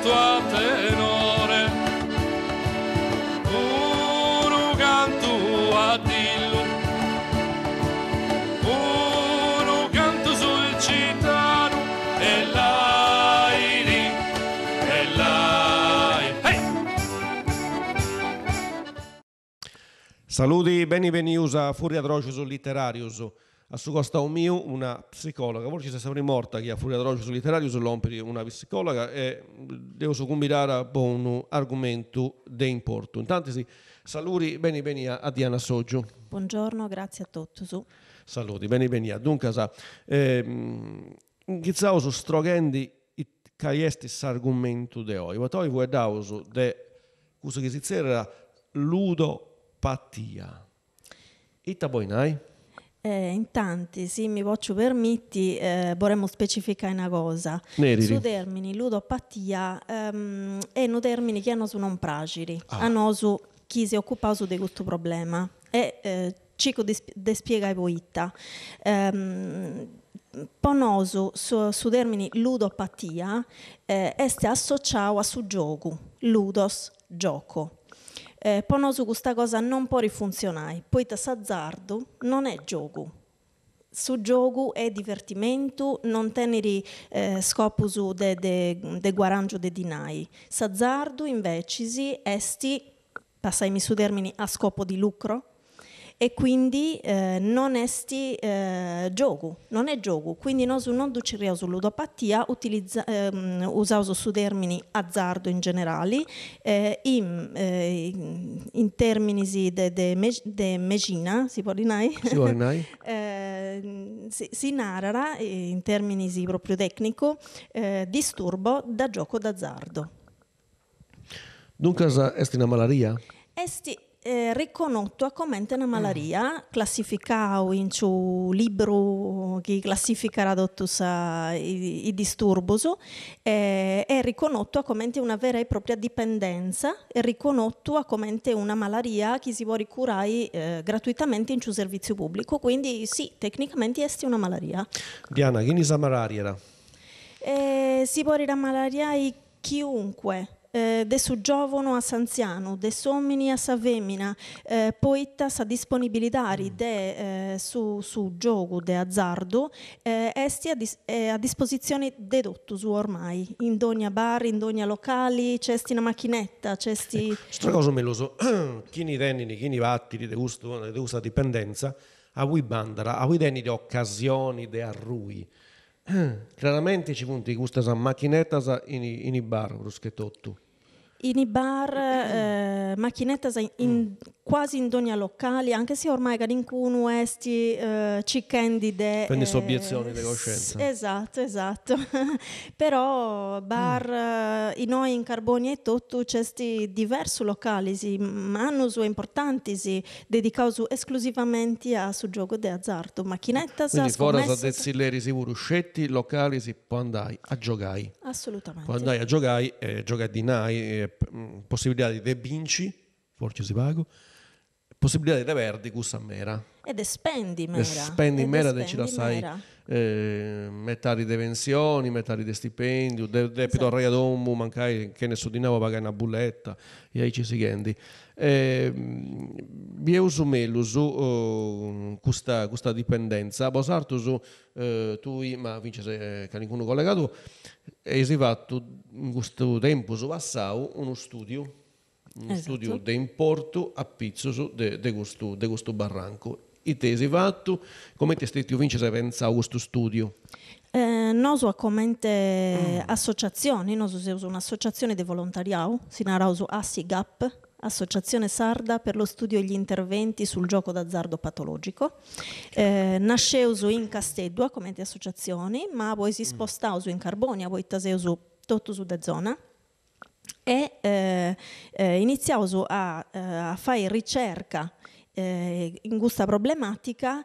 canto a tenore, uno canto a dillo, uno canto sul citano e l'airi, e l'airi. Hey! Saluti, benvenuti a Furia Drocius Literarius. A su costa un mio una psicologa, forse se saprei morta che a Furia Drocius Literarius l'omperi una psicologa e devo combinare un argomento di importo. Intanto sì, saluti, beni a Diana Soggio. Buongiorno, grazie a tutti. Saluti, beni a. Dunque, iniziamo su stroghendi che è questo argomento di oggi. Ma poi vuoi dare de cosa che si chiama ludopatia. Ita poi nai? In tanti, sì, mi posso permetti, vorremmo specificare una cosa. Su termini ludopatia è un termine che hanno su non pragiri, hanno su chi si è occupato di questo problema. E cico de spiega poitta. Ponoso su termini ludopatia è associato a su gioco, ludos, gioco. Ponoso questa cosa non può rifunzionare, poi s'azzardo non è gioco. Su gioco è divertimento, non tenere scopo su de guarangio de dinai. S'azzardo invece sì, esti, passami su termini, a scopo di lucro e quindi non esti gioco, non è gioco. Quindi noi non duciriamo su ludopatia, usiamo su termini azzardo in generale, in termini de medicina, si può dire? Si narra in termini proprio tecnico disturbo da gioco d'azzardo. Dunque è una malaria? Esti riconosciuto come una malaria, classificato in un libro che classifica i disturbi, è riconosciuto come una vera e propria dipendenza, è riconosciuto come una malaria che si può ricurare gratuitamente in un servizio pubblico, quindi sì, tecnicamente è una malaria. Diana, chi ne sa malaria? Si può dire malaria chiunque. De su giovano a s'anziano, de somini a sa femmina, poitta sa disponibilità de su gioco de azzardo esti a disposizione de tutto su ormai, in ogni bar, in ogni locali, c'è una macchinetta, c'è Questa cosa me lo so, chi ne tenni, chi ne vattili de questa dipendenza, a voi bandara, a voi tenni di occasioni de arrui. Chiaramente ci punti questa macchinetta in i bar, bruschetto. In i bar, macchinette quasi in ogni locale, anche se ormai qualcuno esti ci candide. Quindi sono obiezioni di coscienza. Esatto. Però bar, noi in Carboni e tutto, c'è diversi locali, ma hanno su importanti, dedicati esclusivamente a su gioco di azzardo. Macchinette, quindi fuori da dezzilleri si ruscetti, locali si può andare a giocare. Assolutamente. Può andare a giocare, giocare di nai, possibilità di vinci, forse si pago, possibilità di verdi, questa mera. Ed è spendi mera. Spendi mera, ci la sai, metà di pensioni, metà di stipendio, debito a domu, mancai che ne so di nuovo pagare una bulletta, e aí ci si kendi. Vi uso meglio su questa dipendenza, posarto su tu, ma vince se qualcuno collegato, e si fatto in questo tempo su passato uno studio di importo a pizzo di questo barranco. I tesi fatto, come ti stai vince se pensa a questo studio? Noi come associazioni, noi siamo un'associazione di volontariato, si narra su ASIGAP, Associazione Sarda per lo studio e gli interventi sul gioco d'azzardo patologico. Nasceu in Castedua come associazioni, ma poi si spostau in Carbonia, poi taseu su tutto su de zona. E iniziamo a fare ricerca in questa problematica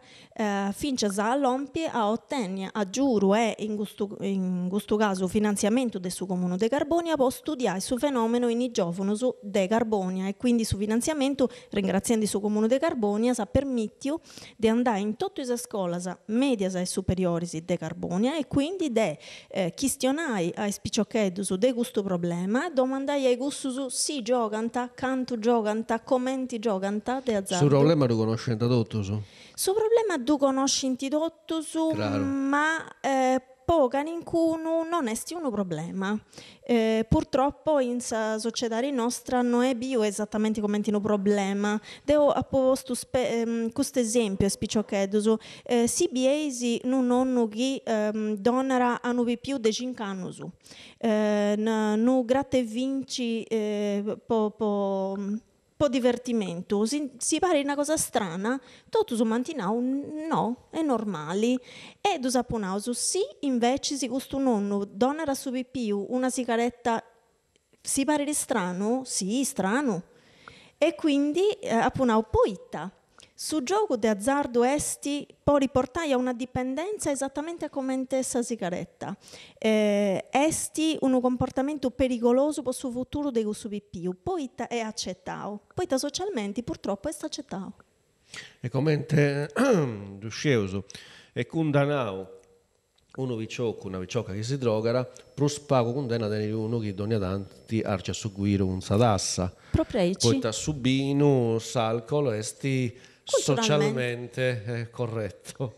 finché all'ompie a ottenere a giuro e in questo caso finanziamento del suo comune de Carbonia per studiare su fenomeno in i giovani de Carbonia e quindi su finanziamento ringraziando il suo comune de Carbonia sa permettio di andare in tutte le scuole medie e superiori de Carbonia e quindi di questionare ai spicciocchetti su de questo problema domandare ai gusti su si giocano, canto giocano, commenti giocano de azzardo. Sul problema lo conosci tutto su. Sul problema tu conosci tutto su, Claro. ma poca nincuno non è un problema. Purtroppo in società nostra non è più esattamente come un problema. Devo a posto questo esempio spicciocchedo si biesi un nonno che donara a non più di 5 anni su. No gratta e vinci po' divertimento, si pare una cosa strana, tutto su mantinau no, è normale. E tu sapunau su sì, invece si questo nonno donara su più una sigaretta, si pare di strano? Sì, strano. E quindi appunau poitta. Su gioco di azzardo esti può riportare a una dipendenza esattamente come questa sigaretta. Esti un comportamento pericoloso per il suo futuro di questo più. Poi è accettato. Poi socialmente purtroppo è accettato. E come dusceuso e condannato uno vicciocco, una vicciocca che si drogara, prospago condanna di uno che donna tanti arci a seguire un sadassa. Proprio Poi da subino s'alcol esti socialmente corretto.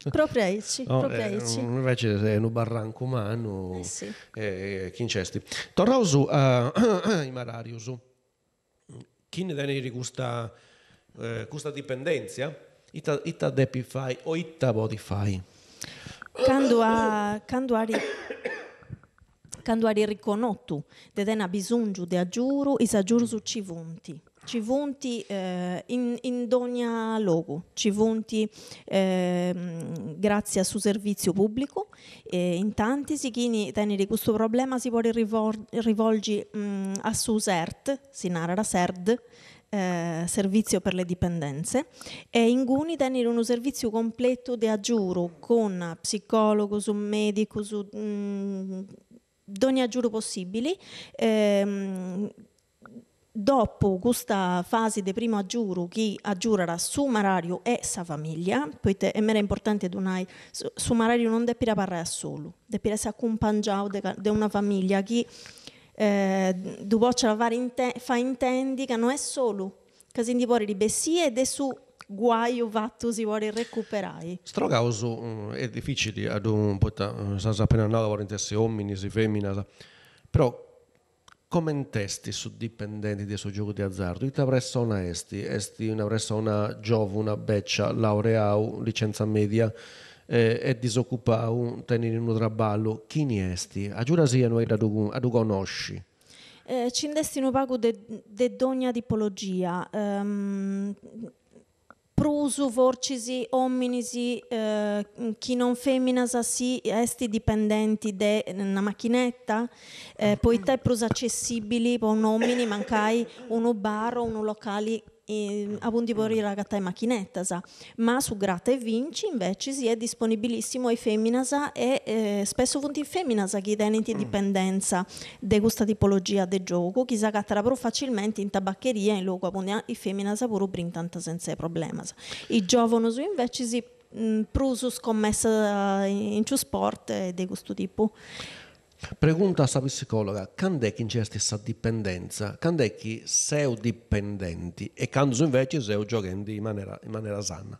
Proprio invece è un barranco umano sì. Chi incesti. Tornavo su ai Mararius. Chi ne tiene questa dipendenza? Ita depi fai o ita body fai? Quando hai riconosciuto che hai bisogno di aggiuro, i aggiuro su civunti. Civunti in ogni luogo, civunti grazie al suo servizio pubblico. In tanti si chi tiene questo problema si può rivolgere a suo SERT, si narra SERD, servizio per le dipendenze, e in Guni tenere un servizio completo di aggiuro con psicologo, su medico, su ogni aggiuro possibile. Dopo questa fase di primo aggiuro, chi aggiurerà su Marario e sa famiglia, poi è mera importante donare su Marario non deve parlare solo, deve essere accompagnato da una famiglia che dopo fa intendi che non è solo che si può ribessia ed è su guaio fatto si vuole recuperare. Strogauso è difficile ad un po' appena andato a intesse uomini, si femmina, però come testi su dipendenti del suo gioco di azzardo? Ita persona esti una persona giovane, una beccia, laureata, licenza media, è disoccupato, tenere un traballo, chi ne esti? A giura sia noi da tu conosci? Ci indestino pago de ogni tipologia. Prusu, vorcisi, omminisi, chi non femminas si esti dipendenti da una macchinetta, poi te prus accessibili per un uomini mancai uno bar o uno locale a punti per la gatta e macchinetta, ma su Gratta e Vinci invece si è disponibilissimo ai femminas e spesso punti femminas che tengono dipendenza di questa tipologia di gioco, chi si agattara però facilmente in tabaccheria in luogo appunto i femminas pure brintano senza problemi. I giovani invece si prusu scommessa in sport di questo tipo. Pregunta a sta psicologa, quando è che c'è questa dipendenza? Quando è che sei dipendenti e quando invece sei giocando in maniera sana?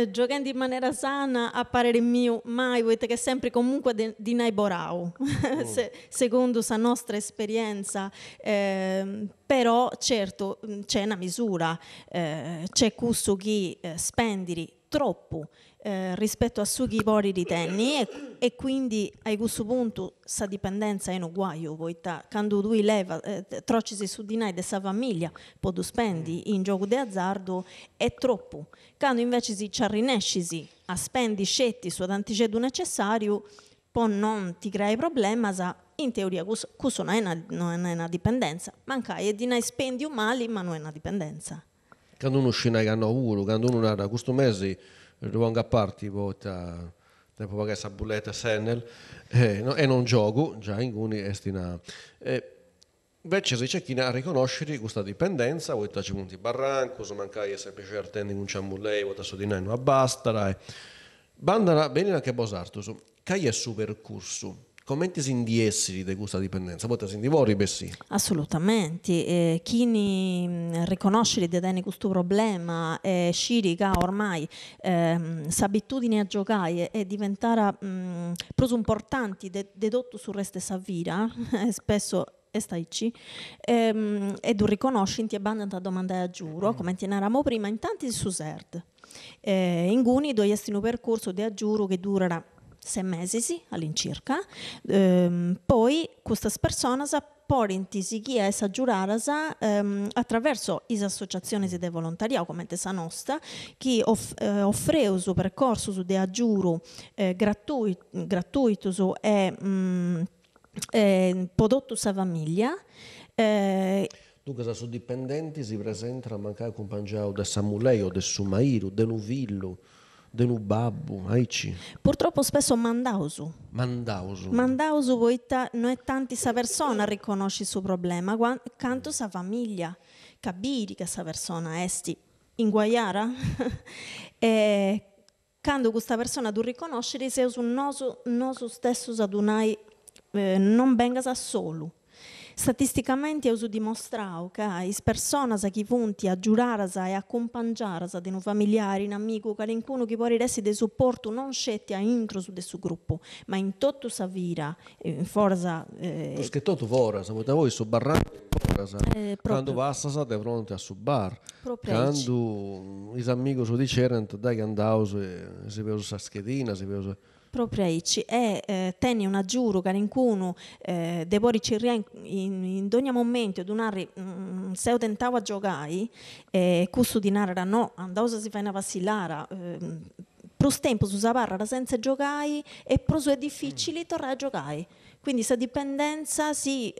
Giocando in maniera sana, a parere mio, mai, perché è sempre comunque di naiborau, secondo la nostra esperienza. Però certo c'è una misura, c'è questo che spendere troppo rispetto a su chi poi ritenni e quindi a questo punto sa dipendenza è un guaio quando tu leva trocci su di noi della famiglia poi tu spendi in gioco di azzardo è troppo quando invece si ci arrinesci a spendi scetti su tanticedo necessario poi non ti crei problema in teoria questo non è una dipendenza mancai e di noi spendi mali ma non è una dipendenza. quando uno scende a lavoro, quando uno ha questo mese, rimango a parte, poi devo pagare questa bolletta Senel, no, e non gioco, già in cui estina. Invece se c'è chi a riconoscere questa dipendenza, poi c'è punti barranco, se mancai sempre certendi un ciamullei, poi su di noi non basta, banda bene anche Bosartus, che è il suo percorso? Come ti si indiesseri di questa dipendenza? Poi ti si indivori, beh sì. Assolutamente, chi riconosce di avere questo problema e scirica ormai s'abitudine a giocare e diventare più importanti dedotto sul resto della vita, spesso e staici, e tu riconosci e banda a domandare a giuro, come ti naravamo prima, in tanti su SERD. In Guni dove un percorso di aggiuro che durerà 6 mesi all'incirca, poi queste persone porintisi chi è a giurare attraverso le associazioni di volontariato come la nostra, che offre su percorso di aggiuro gratuito e prodotto a famiglia. Dunque, su dipendenti si presenta mancare accompagnato da Samuleo, del Sumairu, del Villo, del Babbu, aici. Purtroppo spesso mandausu poi non è tanti sa persona riconosce il suo problema, quanto sa famiglia capire che sa persona esti in guaiara e quando questa persona tu riconoscere sei un noso stesso adunai non venga da solo. Statisticamente ho dimostrato che le persone che punti a giurare e accompagnare di un familiare, un amico, qualcuno che può essere di supporto non scetti a intro su questo gruppo, ma in tutto sa vita, in forza... Perché tutto fuori, voi su barranco, quando passa di fronte a su bar, quando i amici su di Cerent, dai che andavo, si vede su schedina, si vede... Proprio aici e tieni un aggiuro che qualcuno devo ricevere in ogni momento donare se ho tentato a giocare questo dinaro no andavo si fa una vacillare più tempo si parla senza giocare e più è difficile tornare a giocare quindi questa dipendenza si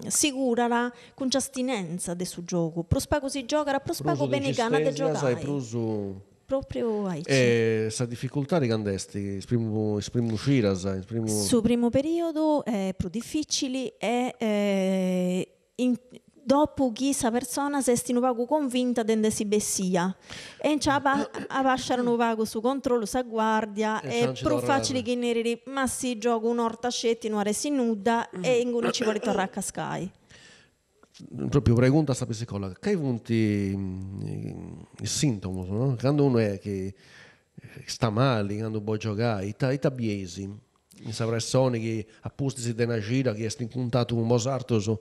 assicura con astinenza del suo gioco più spago si gioca più spago bene gana di giocare proprio aici. E questa difficoltà di candesti, esprimo uscire, Sul primo periodo è più difficile e dopo che questa persona si è un convinta di si bessia e a lasciare un vago su controllo, su guardia è più facile che neri ma si gioca un'orta scetti, non resti nuda e in ci vuole tornare a cascare. Proprio pregunta sta psicologa, che punti il sintomo, no? Quando uno è che sta male, quando può giocare, i tabiesi, in persone che apposti si dena gira, che è puntato un Mozart,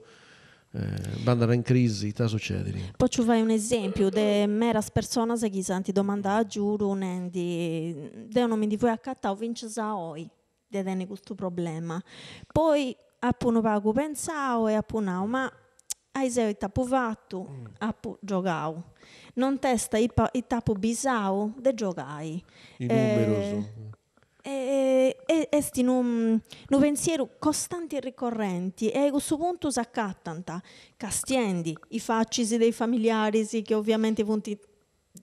bandano in crisi, che succede? Poi ci fai un esempio di mera persone che si domanda a giuro, non mi vuoi accattare, vince a oi, di tenere questo problema. Poi appunto pago pensavo e appunto, ma hai sei tapo fatto, appunto giocato. Non testa i tapo bisao de giocai. Numeroso. Esti un pensiero costante e ricorrenti e a questo punto si accattano castiendi i faccisi dei familiari che ovviamente punti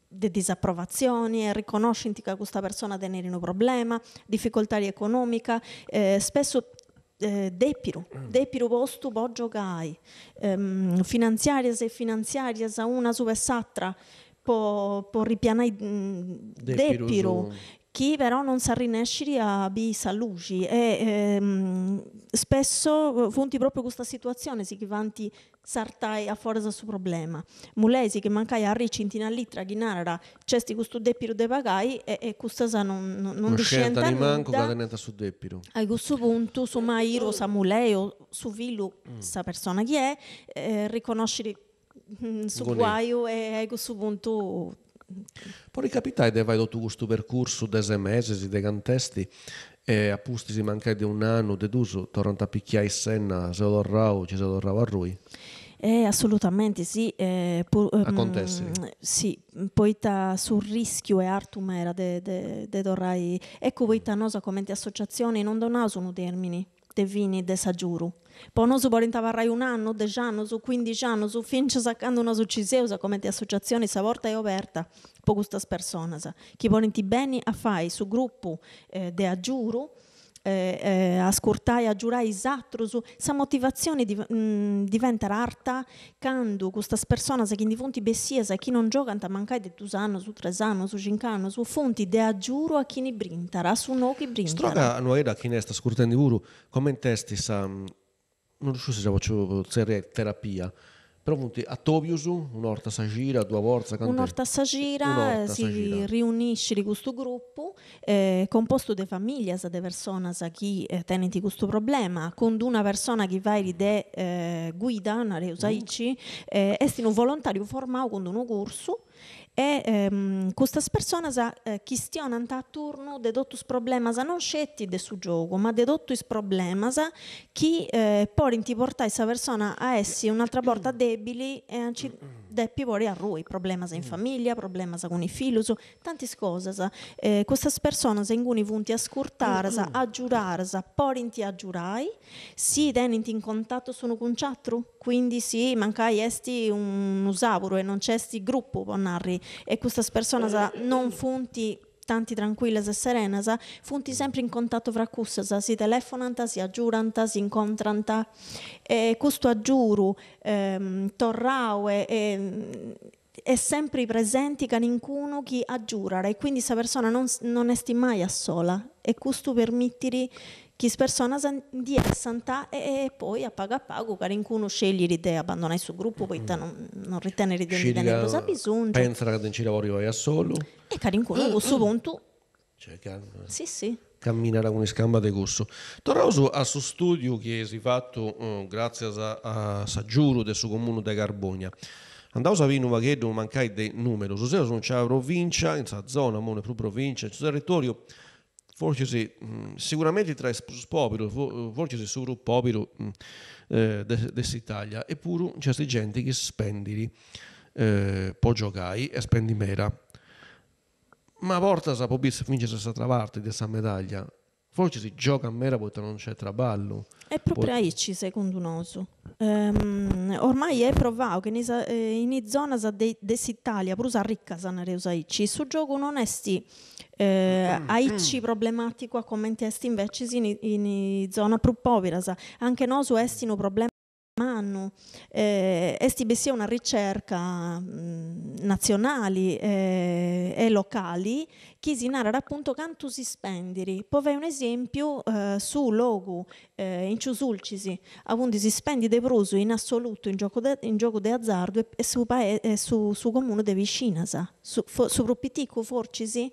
di disapprovazioni e riconosci che questa persona ha un problema, difficoltà economica, spesso Depiro posto può giocare finanziarie a una su l'altra può ripianare Depiro chi però non sa rinescere a bisa luci e spesso funti proprio questa situazione si che vanti sartai a fuori da suo problema mulesi che mancai a ricinti in litra ghinara cesti questo Depiro de pagai e questa non discende a manco cadenetta su Depiro a questo punto su Mairo sa muleo su Villu sa persona chi è riconoscere su guaio e a questo punto può ricapitare di aver fatto questo percorso di 6 mesi, di cantesti e appunto si manca di un anno di uso, tornando a picchiare in senna, ci si tornava a lui. Assolutamente sì. Acontece. Sì, poi sul rischio e artumera de torrai. Ecco poi nosa come associazioni non donano termini. de vini de sa giuru. Poi noi portavamo un anno, 10 anni, 15 anni, finché saccando una successione come di associazioni sa porta è aperta per queste persone che vogliono bene a fare su gruppo de a giuro, a scurtare, a giurare esatto, sa motivazione diventa arta quando queste persone che in fonti bessiese chi non giocano a mancare di 2 anni, su 3 anni, su 5 anni, su fonti de a giuro a chi ne brintara, su no chi brintara. Stroga non era chi ne sta scurtando di vuru, come in testi sa... non so se faccio terapia, però a Tobiusu un'orta sa gira, 2 volte un'orta sa gira, si riunisce di questo gruppo composto di famiglie, di persone che tengono questo problema, con una persona che va di guida, una reusaici, è un volontario formato con un corso. E queste persone questionano a turno di tutti i problemi, non scetti del suo gioco, ma di tutti i problemi che poi ti portare questa persona a essere un'altra volta debili e anzi deppi poi a lui, problemi in famiglia, problemi con i figli, tante cose. Queste persone in cui vanno a scurtare, a giurare, poi a giurare, si tengono in contatto con un altro, quindi si mancai esti un usavuro e non c'è sti gruppo per narri. E queste persone non funti tanti tranquille e serene, funti sempre in contatto fra cusse, si telefonano, si aggiurano, si incontrano, e questo aggiuro torrao è sempre presente che nincuno chi aggiura e quindi questa persona non è mai a sola e questo permette che persone di essere e poi a pago che nincuno sceglie di abbandonare il suo gruppo poi non ritiene di tenere cosa bisogno pensa che non ci lavori a solo e che nincuno a questo punto sì camminare con scamba di gusto. Tornando a suo studio che si è fatto grazie a Saggiuro del suo comune di Carbonia. Andavo a sapere un vaghetto mancai dei numeri, su se non c'è la provincia, in questa zona, non è più provincia, in questo territorio, forse sì, sicuramente tra i popoli, forse sì, su popoli dell'Italia, eppure c'è gente che spendi, può giocare e spendi mera. Ma a volte se può vincere questa parte di questa medaglia, forse si gioca a mera perché non c'è traballo. È proprio aici, secondo noi. Ormai è provato che in zona dell'Italia, pure a ricca aici, su gioco non è aici problematico come esti invece in zona più povera. Anche noi su estino problema. Esti bessia una ricerca nazionali e locali che si narra appunto quanto si spendere. Poi un esempio su logo in Ciusulcisi appunto si spendi de pruso in assoluto in gioco de azzardo e su comune de vicina su propitico forcisi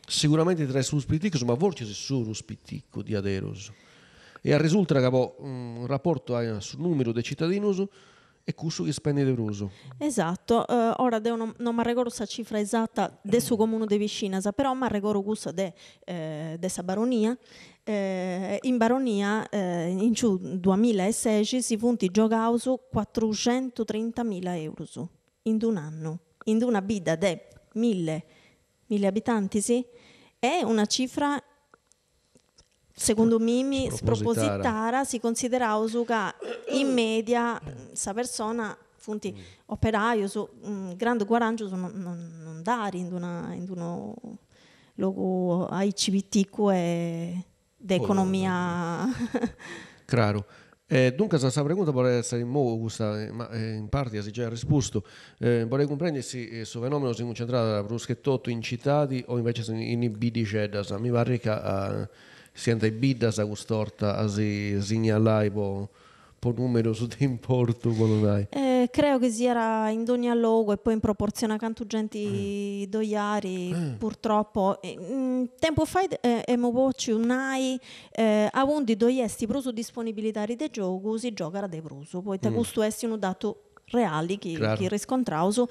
sicuramente tra i suspitticos ma forse su ruspittico di aderos. E risulta che un rapporto sul numero dei cittadini e questo che spende di bruso. Esatto, ora non mi ricordo la cifra esatta del suo comune di vicina, però mi ricordo questa della baronia. In baronia in 2016 si funti giocato su 430.000 euro in un anno, in una bida di 1.000 abitanti, sì, è una cifra secondo me spropositara si considera che in media questa persona funti operaio su grande guadagno non dare in uno luogo ai civitico e d'economia Chiaro. Dunque questa pregunta può essere ma in parte si già risposto. Vorrei comprendere se questo fenomeno si concentra bruschettotto in cittadi o invece in bidiceddas. Mi pare che siente i biddas a quest'orta a si segnalare po' numero su di importo quando hai. Credo che sia in ogni luogo e poi in proporzione a quanto gente doiari purtroppo tempo fa mo voce un'ai avundi doiesti pruso disponibilità di gioco si gioca de pruso poi te questo è un dato reali che riscontrauso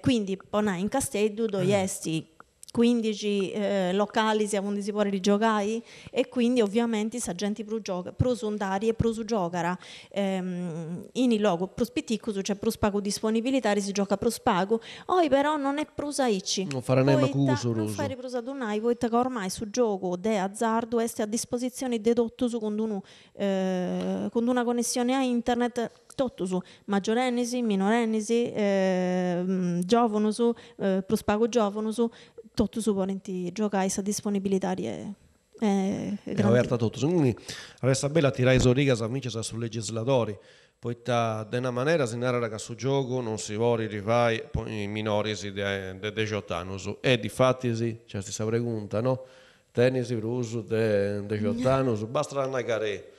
quindi ponai in Castello doiesti 15 locali onde si può rigiocare, e quindi ovviamente sa gente pro sondari e pro su giocare in il logo pro spitticco c'è pro spago disponibilità, si gioca pro spago, poi però non è pro saici, Non fare nema non cuso, fare pro sadunai, poi che ormai su gioco de azzardo è a disposizione dedotto su con una connessione a internet, tutto su maggiorennisi, minorennisi, giovani su, pro spago giovani su, tutto su volenti giocare, sa disponibilità è aperta tutto. Quindi adesso bella tirare su riga amici sul legislatori, poi da una maniera si narra che su gioco non si vuole rifare poi i minori si de 18 anni e di fatti sì, c'è questa pregunta, no? Tennis per uso de 18 anni, basta andare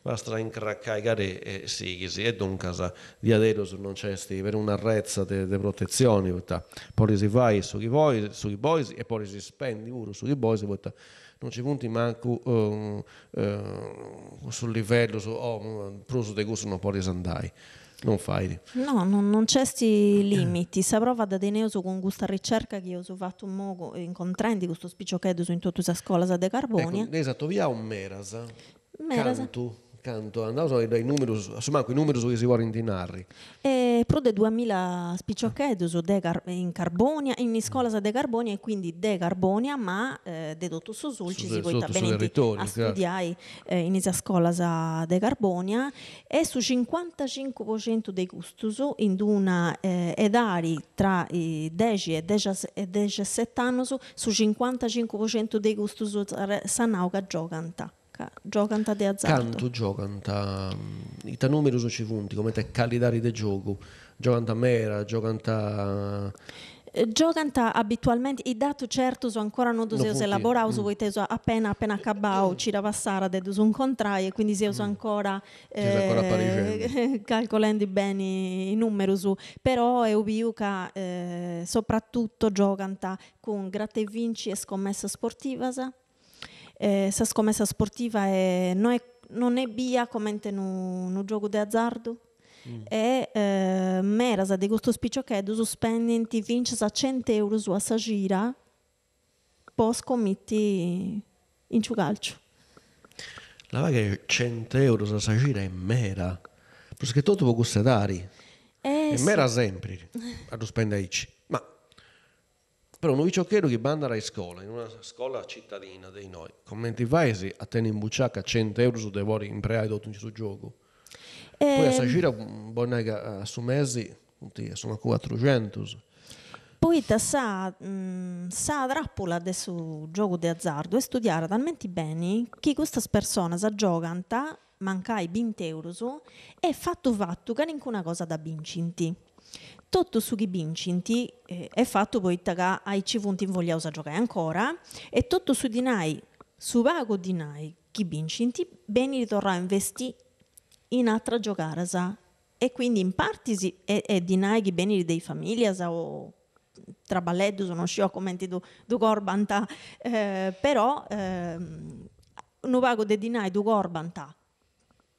basta incraccare gare e sì, e dunque di adesso non c'è per una rezza di protezione, poi si fa su chi boys e poi si spende pure su chi boys, non ci punti manco sul livello proso di questo non può risandare, non fai. No, non c'è sti limiti. Sa prova da Deneoso con questa ricerca che io ho fatto un mogo incontrando questo spicciocchedo su in tutta la scuola de Carbonia. Ecco, esatto, via un Merasa. Canto, andavo dai numeri, insomma, i numeri su che si vuole intinarri. E pro de 2000 spicciocchedos in Carbonia, in scuola de Carbonia, e quindi de Carbonia, ma de tutto su sulci si può bene a studiare in questa scuola de Carbonia, e su 55% dei custos in una edari tra i 10 e 17 anni, su 55% dei custos sanno che giocano di azzardo. Canto giocano i numeri sono ci punti come te calidari di gioco, giocano a mera, giocano abitualmente i dati certo sono ancora non si elaborati, poi teso appena accabato ci da passare da un contrario, e quindi si sono ancora calcolando bene i numeri su, però è ovvio che soprattutto giocano con gratta e vinci e scommessa sportiva. Sa scommessa sportiva non è via come in un gioco di azzardo, e mera di questo spicciocchedo su spendenti vince a 100 euro su a gira, poi scommetti in calcio. La vaga è 100 euro su a gira è mera, perché tutto può costare, è mera sempre a spendere, ma però un picciocchero che va a scuola, in una scuola cittadina dei noi, commenti paesi a tenere in bucciacca 100 euro su dei voli impreati tutto sul gioco. Poi a Sacira buona su mesi, sono 400. Poi sa trappola del gioco di azzardo e studiare talmente bene che queste persone giocano mancai 20 euro e fatto che nessuna cosa da vincenti. Tutto su chi vincinti è fatto poi che ai ci punti vogliamo giocare ancora, e tutto su dinai, su vago dinai chi vincinti bene ritorrà a investire in altra giocare, e quindi in parte è dinai chi bene dei famiglie o traballetto sono scio commenti du corbanta, però non vago de dinai du corbanta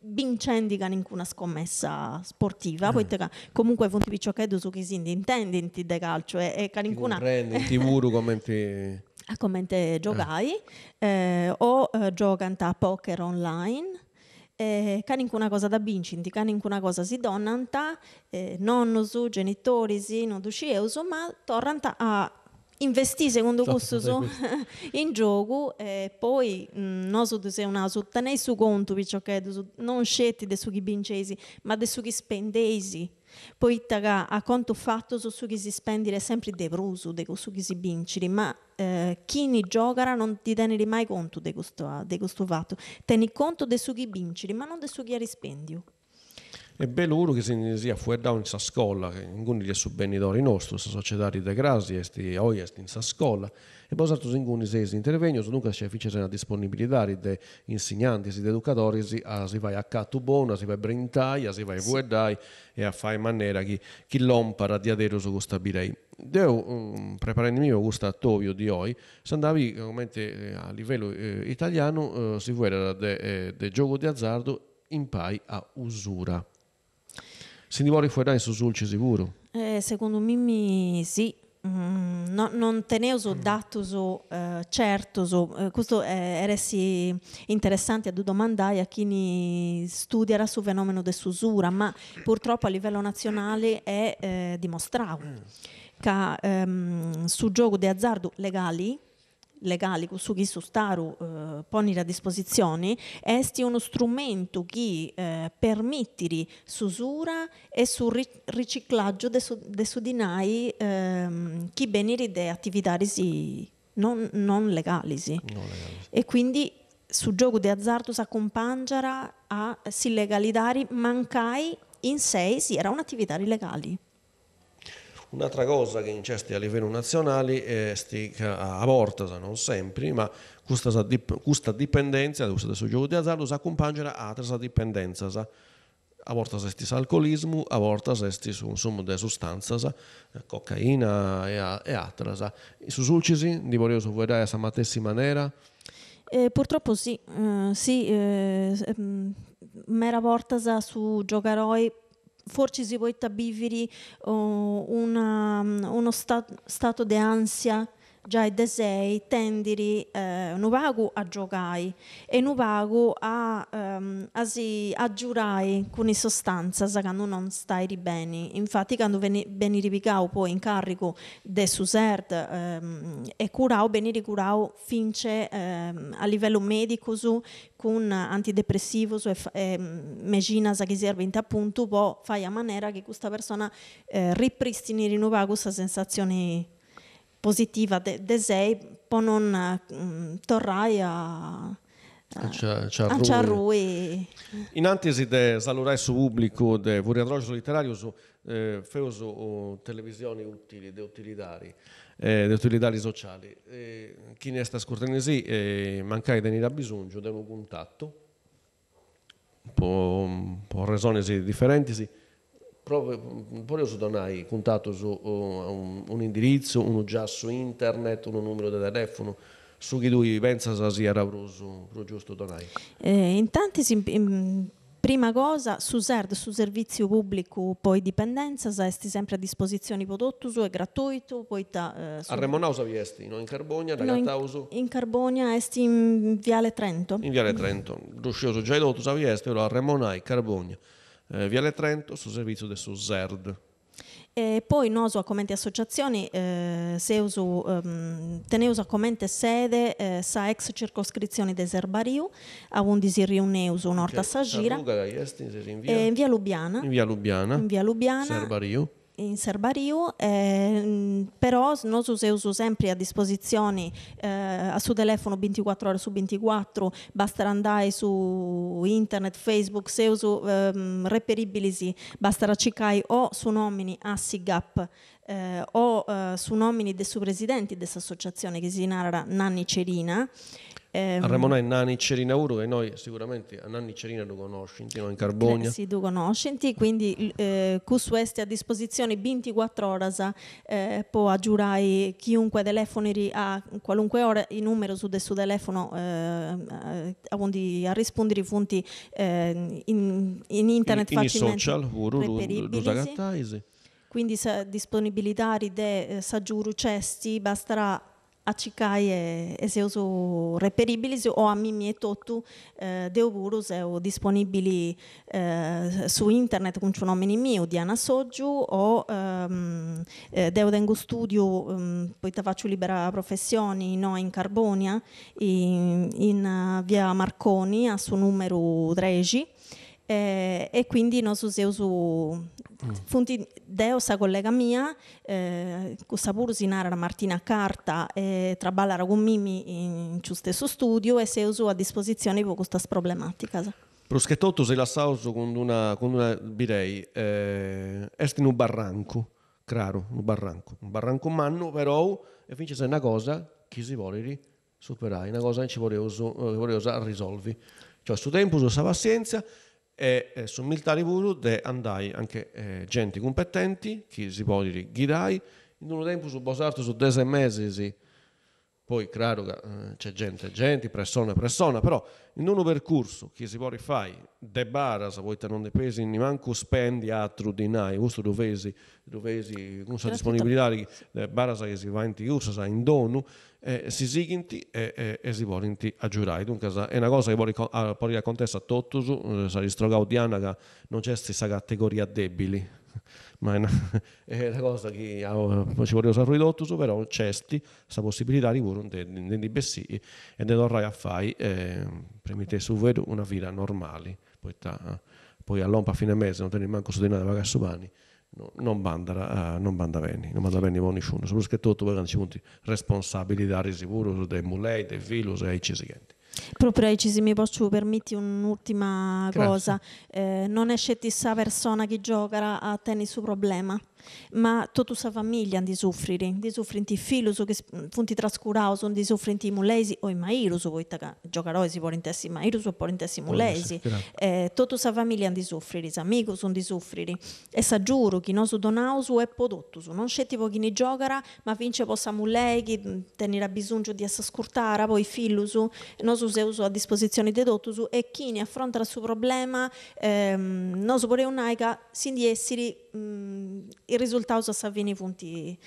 vincenti che nessuna scommessa sportiva, poi comunque fonti picciocchedo su chi si intendenti de calcio e che nessuna prendi TV commenti giogai o giocano a poker online, che nessuna cosa da vincenti, che nessuna cosa si donano, nonno su genitori sì, non ducieus, ma tornano a investì secondo questo in gioco, e poi non so se una sottane su conto perché non scetti de su chi vincesi ma de su chi spendesi, poi a conto fatto su chi si spendere sempre de bruso de su chi si vincere, ma chi ne gioca non ti tieni mai conto di questo fatto, tieni conto de su chi vincere ma non de su chi rispendio. È bello che si sia fuori da questa scuola, che alcuni dei subbenitori nostri, questa società di grasi, oggi in questa scuola, e poi altri alcuni si intervengono, dunque c'è una disponibilità di insegnanti, di educatori, si va a catto buono, si va a brintare, si va a fuori e a fare in maniera che chi l'ompara di adero su questo birei. Devo preparare questo attovio di oggi, se andavi a livello italiano, si fuori del gioco di azzardo in pai a usura. Si vuole fuori su sulci sicuro? Secondo me sì, non teneuso datus certus, questo era interessante a domandare a chi studierà su fenomeno dell'usura, ma purtroppo a livello nazionale è dimostrato che su gioco di azzardo legali su chi su staru poni a disposizione è uno strumento che permette s'usura e sul riciclaggio de su dinai chi beniri de attività non legali. E quindi su gioco di azzardo si accompagnerà a si legalitari mancai in sé si era un'attività illegale. Un'altra cosa che incesti a livello nazionale è che a volte, non sempre, ma questa dipendenza del gioco di azzardo si accompagna a altre dipendenze. A volte è alcolismo, a volte è su consumo di sostanze, cocaina e altre. Su sulcisi, di voler vedere questa stessa maniera? Purtroppo sì, mera volta su giocaroi forse si può vivere uno stato di ansia già e desei tendiri non vago a giocare e non vago a giurare con le sostanze quando non stai bene. Infatti quando vieni ripicato poi in carico del SUSERD e curato, vieni ricurato finché a livello medico con antidepressivo e medicina che serve appunto può fare in maniera che questa persona ripristini rinnovare questa sensazione positiva de sei, poi non torrai a Ciarrui. In antesi de salutare su pubblico de Vuriadrogio Literario su feuso televisioni utili, de utilitari sociali. Chi ne sta ascoltando mancai tenere a bisogno di un contatto, per ragioni differenti, proprio su donai contatto su un indirizzo, uno già su internet, un numero di telefono, su chi tu pensa sia giusto donai. In tanti prima cosa su SERD, su servizio pubblico poi dipendenza, esti sempre a disposizione prodotto su è gratuito, poi a Remonausa vi esti, no? In Carbonia, da no, in Carbonia esti in Viale Trento. In Viale Trento, riuscioso già detto, sa vi esti, a Remonai, Carbonia. Viale Trento su servizio del SERD. E poi noi come associazioni teneuso come sede sa ex circoscrizione di Serbariu a un si riuneus un'orta Sagira in via Lubiana. In via Lubiana. Serbariu. In Serbariu, però noi usiamo sempre a disposizione su telefono 24 ore su 24, basta andare su internet, Facebook, se uso reperibili, basta cercare o su nomini a SIGAP o su nomini del suo presidente di questa associazione che si chiama Nanni Cerina. A Remonai Nanni Cerina Uru e noi sicuramente a Nanni Cerina lo conosci, in Carbonia. Sì, lo conosci, quindi questo è a disposizione 24 ore, può aggiurare chiunque telefoni a qualunque ora il numero su del suo telefono a rispondere ai punti in internet in facilmente social, reperibili. Quindi disponibilità di saggiuru cesti basterà a Cicai e se uso reperibili o a Mimi e Totu de Ovurus o disponibili su internet con un nome mio Diana Soggiu o Deudengo Studio poi ti faccio libera professioni no, in Carbonia in via Marconi a suo numero 13 e quindi noi usiamo funti deo sa collega mia questa pure si narra Martina Carta e traballa con Mimi in suo stesso studio e se uso a disposizione per questa problematica. Proschetto sei lasciato con una birei est in un barranco, chiaro, un barranco manno però e finché c'è una cosa che si vuole superare, una cosa che ci voleva risolvere. Cioè su tempo, su pazienza e su militari pure de andai anche gente competenti che si può dire guidai in un tempo su basarto su 10 mesi poi chiaro che c'è gente, persona, però in un percorso che si può rifare de baras, poi non ne pesi neanche spendi altro di nai, questo dovesi con la disponibilità di baras che si va in corsa in dono, si sighinti e si vogliono aggiurare. Dunque è una cosa che voglio raccontare a tutti, si ristrogau Diana che non c'è questa categoria debili, ma è una cosa che ci volevo usare ridotto, però c'è questa possibilità di bessi e di tornare a fare per su vedo una vita normale, poi all'ompa a fine mese non tendi manco su di noi ragazzi umani, non banda bene con nessuno, soprattutto perché ci sono responsabilità sicuro dei mulei, dei virus e ai cisigenti. Proprio se mi posso permettere un'ultima cosa, non è questa persona che gioca a tenere il suo problema, ma tutta la famiglia di soffrire i figli che sono trascurati, sono di soffrire i mulesi o i mairus, poi giocare si può intessi i mairus o può intessi i mulesi, tutta la famiglia di soffrire, gli amici sono di soffrire e sa giuro che non su donaus è prodotto, non c'è tipo chi ne gioca, ma vince possa mulei che tenere bisogno di essere scurtare, poi i figli non si usa a disposizione di tutti e chi ne affronta il suo problema non si può un'aica sin di essere il risultato savvini funti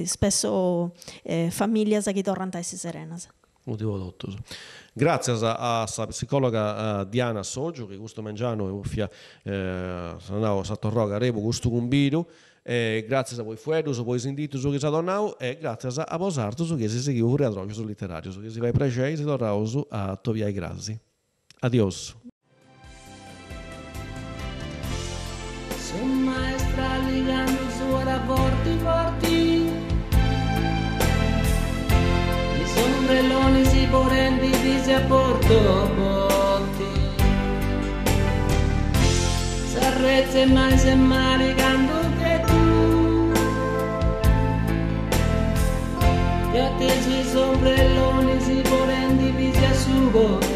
spesso famiglie che tornano a essere serene. Grazie a psicologa Diana Soggio che questo mangiano Satorroga Revo questo combino. Grazie a voi fuedos, a voi sentitos che sa donau e grazie a vosartos che si seguiu fuori a trovios literarios che si vai precei si tornaus a Toviai Grasi. Adios. Son maestra ligando suora forti i sombrelloni si poren divisi a porti s'arrezze mai se maricando che tu e a te sui sombrelloni si poren divisi a sugo